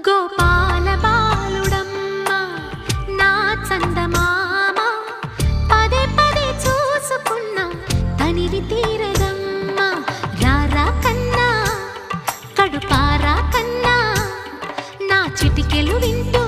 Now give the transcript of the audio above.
గోపాల బాలుడమ్మ నా చందమామ పదే పదే చూసుకున్న తనివి తీరదమ్మ రారా కన్నా కడుపారా కన్నా నా చిటికెలు వింటూ